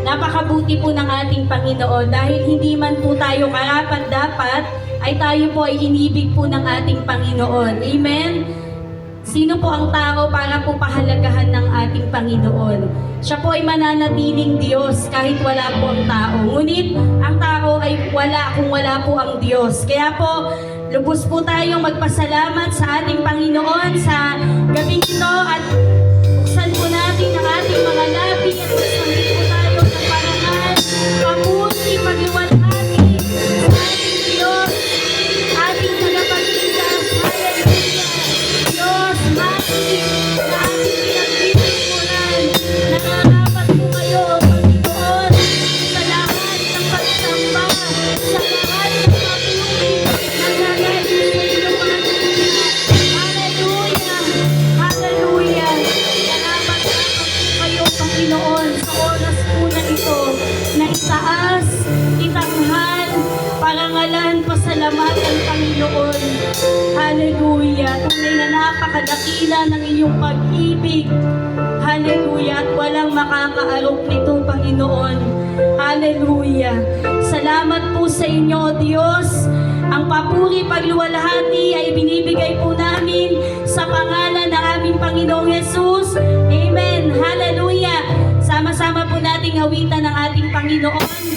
Napakabuti po ng ating Panginoon dahil hindi man po tayo karapat-dapat ay tayo po ay inibig po ng ating Panginoon. Amen? Sino po ang tao para po pahalagahan ng ating Panginoon? Siya po ay mananatiling Diyos kahit wala po ang tao. Ngunit ang tao ay wala kung wala po ang Diyos. Kaya po, lubos po tayong magpasalamat sa ating Panginoon sa gabing ito at buksan po natin ang ating mga labi at sasabihin po tayo ng parangal, pamuti, pagliwalhati sa ating Diyos, ating tagapagligtas. Hallelujah! Diyos, matig na ating pinagbibigyan. Nangangapat po kayo, Panginoon, sa lahat ng pagsamba, sa lahat ng papuri, nagagaling sa inyong mga tingin. Hallelujah! Hallelujah! Nangapat po kayo, Panginoon, sa oras po na ito, na itaas, itanghal, parangalan, pasalamatan, Panginoon. Hallelujah! Tunay na napakadakila ng iyong pag-ibig. Hallelujah! At walang makakaarok nito, Panginoon. Hallelujah! Salamat po sa inyo, O Diyos. Ang papuri, pagluwalhati ay binibigay po namin sa pangalan ng aming Panginoong Jesus. Amen! Hallelujah! Sama-sama po nating hawitan ng ating Panginoon.